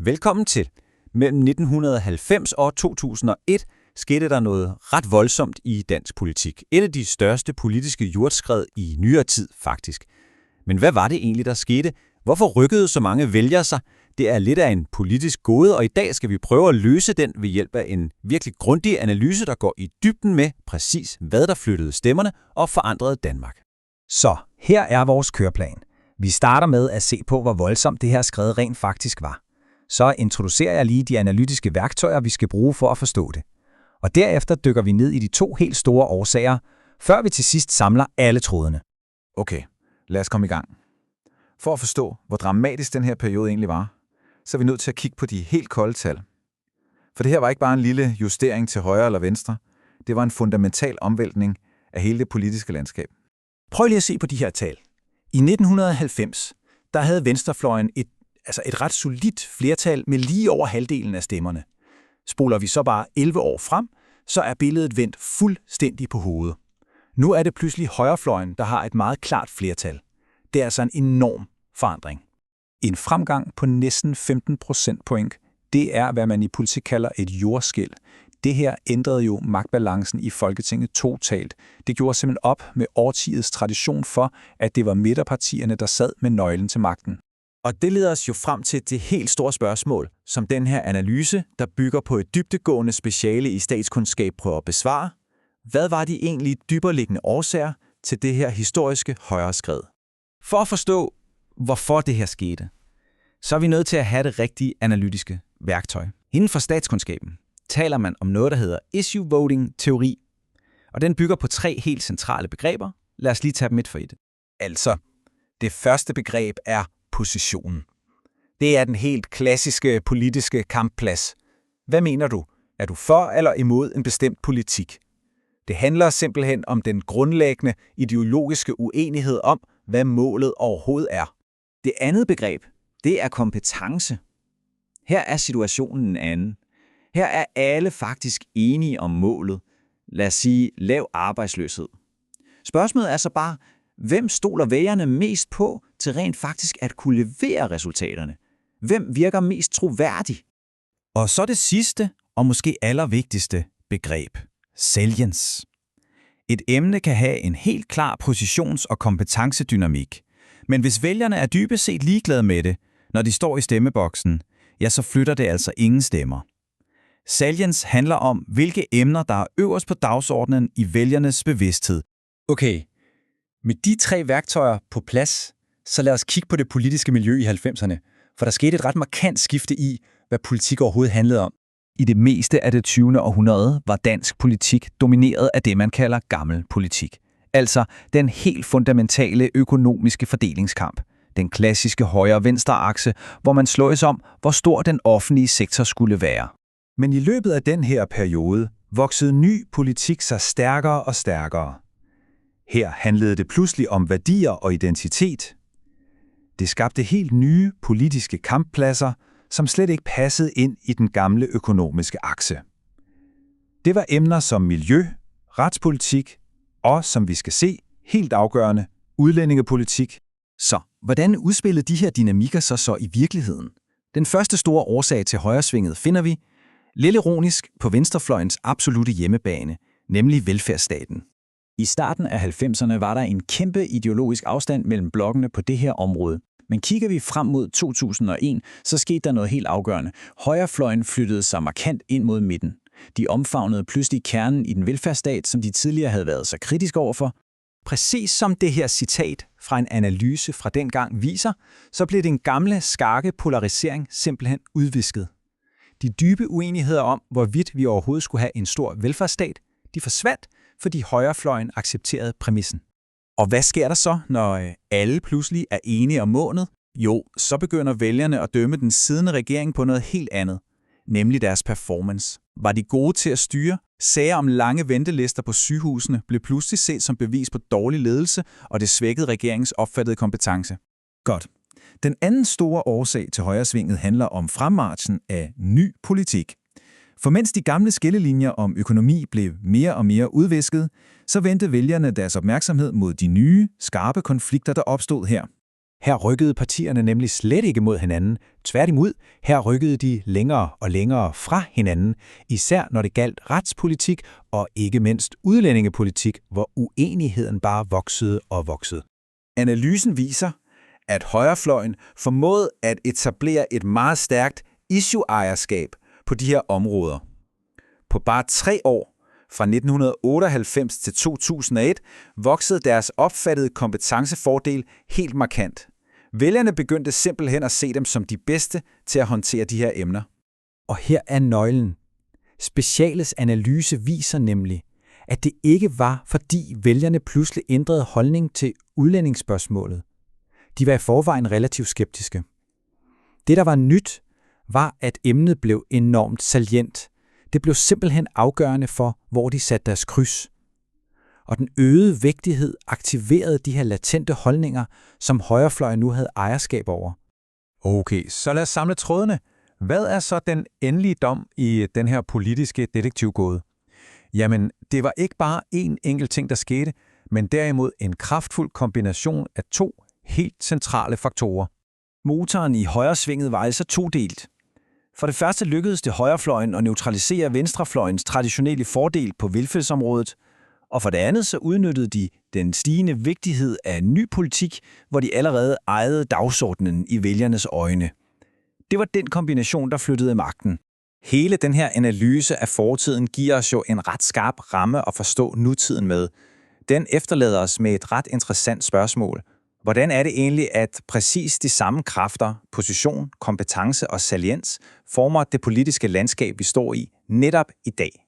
Velkommen til. Mellem 1990 og 2001 skete der noget ret voldsomt i dansk politik. Et af de største politiske jordskred i nyere tid, faktisk. Men hvad var det egentlig, der skete? Hvorfor rykkede så mange vælgere sig? Det er lidt af en politisk gåde, og i dag skal vi prøve at løse den ved hjælp af en virkelig grundig analyse, der går i dybden med præcis, hvad der flyttede stemmerne og forandrede Danmark. Så her er vores køreplan. Vi starter med at se på, hvor voldsomt det her skred rent faktisk var. Så introducerer jeg lige de analytiske værktøjer, vi skal bruge for at forstå det. Og derefter dykker vi ned i de to helt store årsager, før vi til sidst samler alle trådene. Okay, lad os komme i gang. For at forstå, hvor dramatisk den her periode egentlig var, så er vi nødt til at kigge på de helt kolde tal. For det her var ikke bare en lille justering til højre eller venstre. Det var en fundamental omvæltning af hele det politiske landskab. Prøv lige at se på de her tal. I 1990, der havde venstrefløjen et ret solidt flertal med lige over halvdelen af stemmerne. Spoler vi så bare 11 år frem, så er billedet vendt fuldstændig på hovedet. Nu er det pludselig højrefløjen, der har et meget klart flertal. Det er altså en enorm forandring. En fremgang på næsten 15 procentpoint, det er, hvad man i politik kalder et jordskælv. Det her ændrede jo magtbalancen i Folketinget totalt. Det gjorde simpelthen op med årtiets tradition for, at det var midterpartierne, der sad med nøglen til magten. Og det leder os jo frem til det helt store spørgsmål, som den her analyse, der bygger på et dybdegående speciale i statskundskab, prøver at besvare. Hvad var de egentlig dybereliggende årsager til det her historiske højreskred? For at forstå, hvorfor det her skete, så er vi nødt til at have det rigtige analytiske værktøj. Inden for statskundskaben taler man om noget, der hedder issue voting-teori, og den bygger på 3 helt centrale begreber. Lad os lige tage dem et for et. Altså, det første begreb er positionen. Det er den helt klassiske politiske kampplads. Hvad mener du? Er du for eller imod en bestemt politik? Det handler simpelthen om den grundlæggende ideologiske uenighed om, hvad målet overhovedet er. Det andet begreb, det er kompetence. Her er situationen en anden. Her er alle faktisk enige om målet. Lad os sige lav arbejdsløshed. Spørgsmålet er så bare, hvem stoler vælgerne mest på til rent faktisk at kunne levere resultaterne? Hvem virker mest troværdig? Og så det sidste og måske allervigtigste begreb. Salience. Et emne kan have en helt klar positions- og kompetencedynamik. Men hvis vælgerne er dybest set ligeglade med det, når de står i stemmeboksen, ja, så flytter det altså ingen stemmer. Salience handler om, hvilke emner, der er øverst på dagsordenen i vælgernes bevidsthed. Okay, med de 3 værktøjer på plads, så lad os kigge på det politiske miljø i 90'erne, for der skete et ret markant skifte i, hvad politik overhovedet handlede om. I det meste af det 20. århundrede var dansk politik domineret af det, man kalder gammel politik. Altså den helt fundamentale økonomiske fordelingskamp. Den klassiske højre-venstre-akse, hvor man slås om, hvor stor den offentlige sektor skulle være. Men i løbet af den her periode voksede ny politik sig stærkere og stærkere. Her handlede det pludselig om værdier og identitet. Det skabte helt nye politiske kamppladser, som slet ikke passede ind i den gamle økonomiske akse. Det var emner som miljø, retspolitik og, som vi skal se, helt afgørende, udlændingepolitik. Så hvordan udspillede de her dynamikker så i virkeligheden? Den første store årsag til højresvinget finder vi, lidt ironisk, på venstrefløjens absolute hjemmebane, nemlig velfærdsstaten. I starten af 90'erne var der en kæmpe ideologisk afstand mellem blokkene på det her område. Men kigger vi frem mod 2001, så skete der noget helt afgørende. Højrefløjen flyttede sig markant ind mod midten. De omfavnede pludselig kernen i den velfærdsstat, som de tidligere havde været så kritisk overfor. Præcis som det her citat fra en analyse fra dengang viser, så blev den gamle, skarpe polarisering simpelthen udvisket. De dybe uenigheder om, hvorvidt vi overhovedet skulle have en stor velfærdsstat, de forsvandt, fordi højrefløjen accepterede præmissen. Og hvad sker der så, når alle pludselig er enige om målet? Jo, så begynder vælgerne at dømme den siddende regering på noget helt andet, nemlig deres performance. Var de gode til at styre? Sager om lange ventelister på sygehusene blev pludselig set som bevis på dårlig ledelse, og det svækkede regeringens opfattede kompetence. Godt. Den anden store årsag til højresvinget handler om fremmarchen af ny politik. For mens de gamle skillelinjer om økonomi blev mere og mere udvisket, så vendte vælgerne deres opmærksomhed mod de nye, skarpe konflikter, der opstod her. Her rykkede partierne nemlig slet ikke mod hinanden. Tværtimod, her rykkede de længere og længere fra hinanden, især når det galt retspolitik og ikke mindst udlændingepolitik, hvor uenigheden bare voksede og voksede. Analysen viser, at højrefløjen formåede at etablere et meget stærkt issue-ejerskab på de her områder. På bare 3 år, fra 1998 til 2001, voksede deres opfattede kompetencefordel helt markant. Vælgerne begyndte simpelthen at se dem som de bedste til at håndtere de her emner. Og her er nøglen. Speciales analyse viser nemlig, at det ikke var, fordi vælgerne pludselig ændrede holdning til udlændingsspørgsmålet. De var i forvejen relativt skeptiske. Det, der var nyt, var, at emnet blev enormt salient. Det blev simpelthen afgørende for, hvor de satte deres kryds. Og den øgede vigtighed aktiverede de her latente holdninger, som højrefløjen nu havde ejerskab over. Okay, så lad os samle trådene. Hvad er så den endelige dom i den her politiske detektivgåde? Jamen, det var ikke bare én enkelt ting, der skete, men derimod en kraftfuld kombination af 2 helt centrale faktorer. Motoren i højresvinget var altså todelt. For det første lykkedes det højrefløjen at neutralisere venstrefløjens traditionelle fordel på velfærdsområdet, og for det andet så udnyttede de den stigende vigtighed af ny politik, hvor de allerede ejede dagsordenen i vælgernes øjne. Det var den kombination, der flyttede magten. Hele den her analyse af fortiden giver os jo en ret skarp ramme at forstå nutiden med. Den efterlader os med et ret interessant spørgsmål. Hvordan er det egentlig, at præcis de samme kræfter, position, kompetence og saliens former det politiske landskab, vi står i netop i dag?